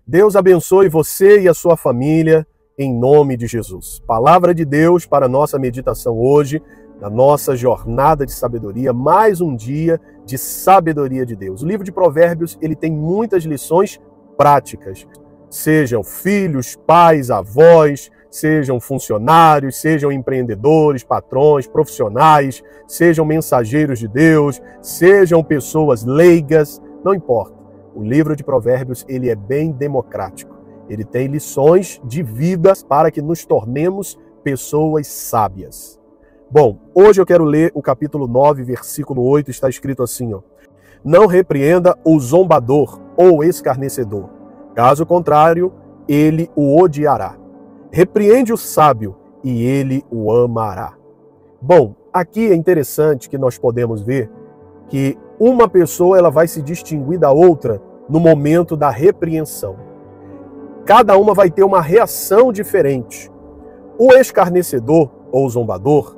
Deus abençoe você e a sua família, em nome de Jesus. Palavra de Deus para a nossa meditação hoje, na nossa jornada de sabedoria, mais um dia de sabedoria de Deus. O livro de Provérbios, ele tem muitas lições práticas. Sejam filhos, pais, avós, sejam funcionários, sejam empreendedores, patrões, profissionais, sejam mensageiros de Deus, sejam pessoas leigas, não importa. O livro de Provérbios, ele é bem democrático. Ele tem lições de vida para que nos tornemos pessoas sábias. Bom, hoje eu quero ler o capítulo 9, versículo 8, está escrito assim, ó: não repreenda o zombador ou escarnecedor, caso contrário, ele o odiará. Repreende o sábio e ele o amará. Bom, aqui é interessante que nós podemos ver que uma pessoa ela vai se distinguir da outra no momento da repreensão. Cada uma vai ter uma reação diferente. O escarnecedor ou zombador,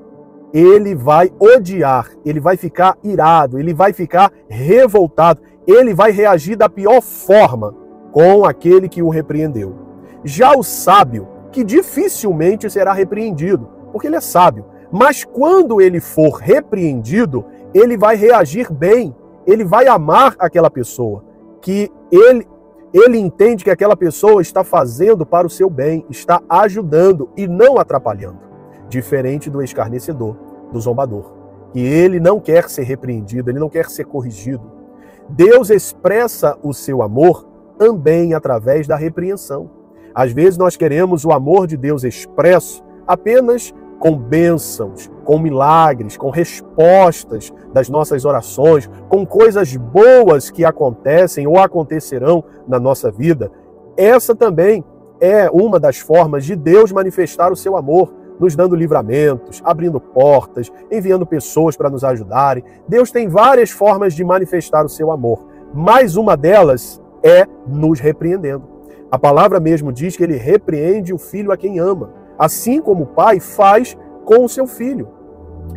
ele vai odiar, ele vai ficar irado, ele vai ficar revoltado, ele vai reagir da pior forma com aquele que o repreendeu. Já o sábio, que dificilmente será repreendido, porque ele é sábio. Mas quando ele for repreendido, ele vai reagir bem, ele vai amar aquela pessoa, que ele entende que aquela pessoa está fazendo para o seu bem, está ajudando e não atrapalhando. Diferente do escarnecedor, do zombador, que ele não quer ser repreendido, ele não quer ser corrigido. Deus expressa o seu amor também através da repreensão. Às vezes nós queremos o amor de Deus expresso apenas com bênçãos, com milagres, com respostas das nossas orações, com coisas boas que acontecem ou acontecerão na nossa vida. Essa também é uma das formas de Deus manifestar o seu amor, nos dando livramentos, abrindo portas, enviando pessoas para nos ajudarem. Deus tem várias formas de manifestar o seu amor, mas uma delas é nos repreendendo. A palavra mesmo diz que ele repreende o filho a quem ama, assim como o pai faz com o seu filho.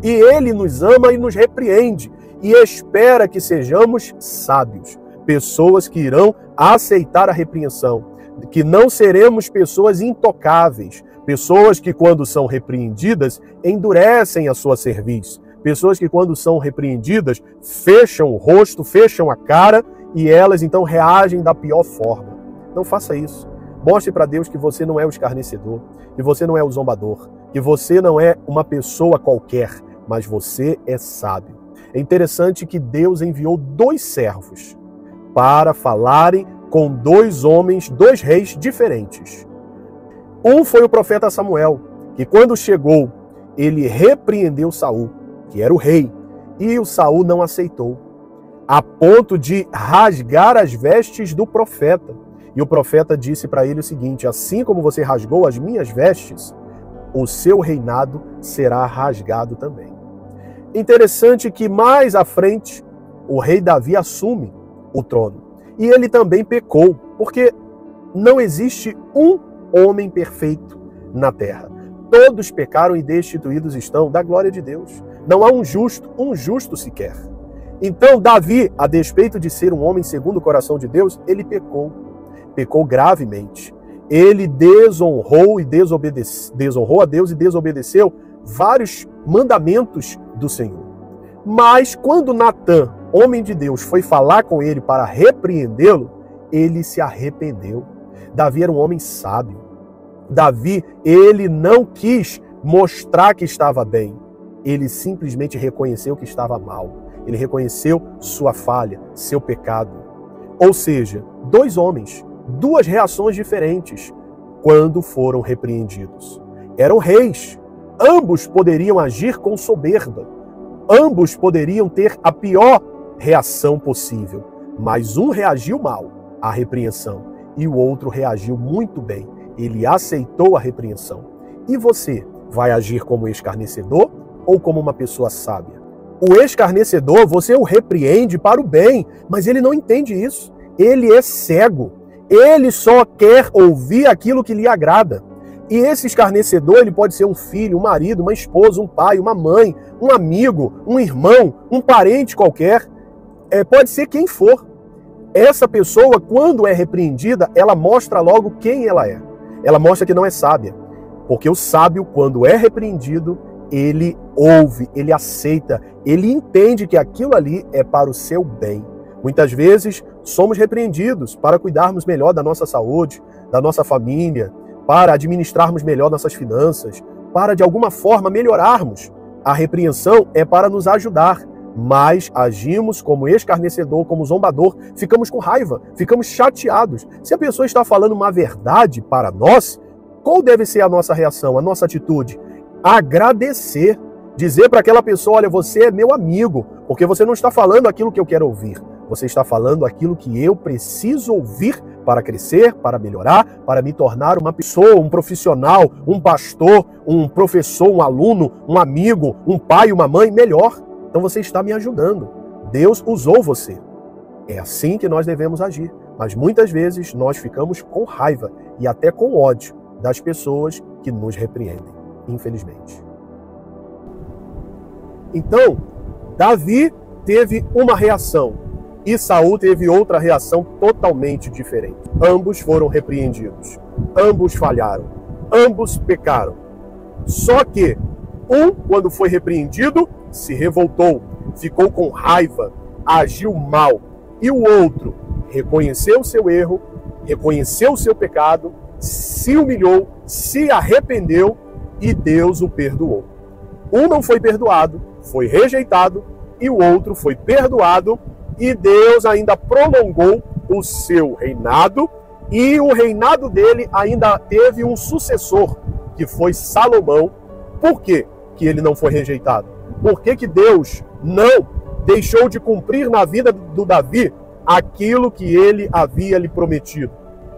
E ele nos ama e nos repreende, e espera que sejamos sábios, pessoas que irão aceitar a repreensão, que não seremos pessoas intocáveis, pessoas que quando são repreendidas endurecem a sua cerviz, pessoas que quando são repreendidas fecham o rosto, fecham a cara e elas então reagem da pior forma. Não faça isso. Mostre para Deus que você não é o escarnecedor, que você não é o zombador, que você não é uma pessoa qualquer, mas você é sábio. É interessante que Deus enviou 2 servos para falarem com 2 homens, 2 reis diferentes. Um foi o profeta Samuel, que quando chegou, ele repreendeu Saul, que era o rei, e o Saul não aceitou, a ponto de rasgar as vestes do profeta. E o profeta disse para ele o seguinte: assim como você rasgou as minhas vestes, o seu reinado será rasgado também. Interessante que mais à frente, o rei Davi assume o trono. E ele também pecou, porque não existe um homem perfeito na terra. Todos pecaram e destituídos estão da glória de Deus. Não há um justo sequer. Então Davi, a despeito de ser um homem segundo o coração de Deus, ele pecou gravemente. Ele desonrou a Deus e desobedeceu vários mandamentos do Senhor. Mas quando Natã, homem de Deus, foi falar com ele para repreendê-lo, ele se arrependeu. Davi era um homem sábio. Davi, ele não quis mostrar que estava bem. Ele simplesmente reconheceu que estava mal. Ele reconheceu sua falha, seu pecado. Ou seja, 2 homens, 2 reações diferentes quando foram repreendidos. Eram reis. Ambos poderiam agir com soberba. Ambos poderiam ter a pior reação possível. Mas um reagiu mal à repreensão e o outro reagiu muito bem. Ele aceitou a repreensão. E você vai agir como escarnecedor ou como uma pessoa sábia? O escarnecedor, você o repreende para o bem, mas ele não entende isso. Ele é cego. Ele só quer ouvir aquilo que lhe agrada. E esse escarnecedor, ele pode ser um filho, um marido, uma esposa, um pai, uma mãe, um amigo, um irmão, um parente qualquer. Pode ser quem for. Essa pessoa, quando é repreendida, ela mostra logo quem ela é. Ela mostra que não é sábia. Porque o sábio, quando é repreendido, ele ouve, ele aceita, ele entende que aquilo ali é para o seu bem. Muitas vezes somos repreendidos para cuidarmos melhor da nossa saúde, da nossa família, para administrarmos melhor nossas finanças, para de alguma forma melhorarmos. A repreensão é para nos ajudar, mas agimos como escarnecedor, como zombador, ficamos com raiva, ficamos chateados. Se a pessoa está falando uma verdade para nós, qual deve ser a nossa reação, a nossa atitude? Agradecer, dizer para aquela pessoa, olha, você é meu amigo, porque você não está falando aquilo que eu quero ouvir, você está falando aquilo que eu preciso ouvir para crescer, para melhorar, para me tornar uma pessoa, um profissional, um pastor, um professor, um aluno, um amigo, um pai, uma mãe melhor. Então você está me ajudando. Deus usou você. É assim que nós devemos agir. Mas muitas vezes nós ficamos com raiva e até com ódio das pessoas que nos repreendem, infelizmente. Então, Davi teve uma reação e Saul teve outra reação totalmente diferente. Ambos foram repreendidos, ambos falharam, ambos pecaram. Só que um, quando foi repreendido, se revoltou, ficou com raiva, agiu mal. E o outro reconheceu o seu erro, reconheceu o seu pecado, se humilhou, se arrependeu e Deus o perdoou. Um não foi perdoado, foi rejeitado, e o outro foi perdoado, e Deus ainda prolongou o seu reinado, e o reinado dele ainda teve um sucessor, que foi Salomão. Por quê que ele não foi rejeitado? Por que Deus não deixou de cumprir na vida do Davi aquilo que ele havia lhe prometido?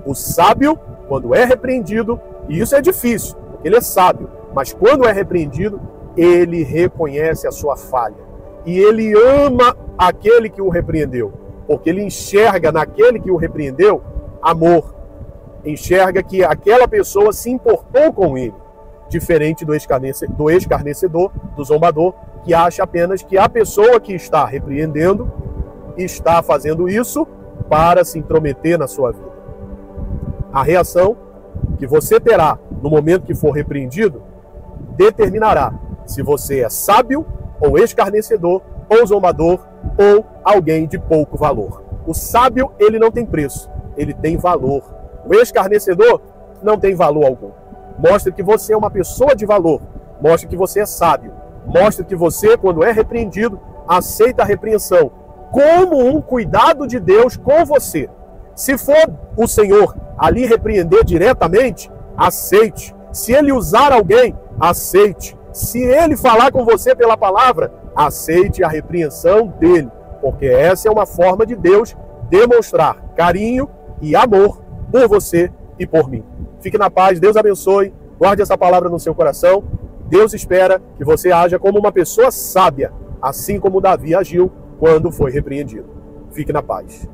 O sábio, quando é repreendido, e isso é difícil, porque ele é sábio, mas quando é repreendido, ele reconhece a sua falha. E ele ama aquele que o repreendeu, porque ele enxerga naquele que o repreendeu amor. Enxerga que aquela pessoa se importou com ele, diferente do escarnecedor, do zombador, que acha apenas que a pessoa que está repreendendo está fazendo isso para se intrometer na sua vida. A reação que você terá no momento que for repreendido determinará se você é sábio ou escarnecedor, ou zombador, ou alguém de pouco valor. O sábio, ele não tem preço, ele tem valor. O escarnecedor não tem valor algum. Mostra que você é uma pessoa de valor, mostra que você é sábio, mostra que você, quando é repreendido, aceita a repreensão como um cuidado de Deus com você. Se for o Senhor ali repreender diretamente, aceite. Se ele usar alguém, aceite. Se ele falar com você pela palavra, aceite a repreensão dele, porque essa é uma forma de Deus demonstrar carinho e amor por você e por mim. Fique na paz, Deus abençoe, guarde essa palavra no seu coração. Deus espera que você haja como uma pessoa sábia, assim como Davi agiu quando foi repreendido. Fique na paz.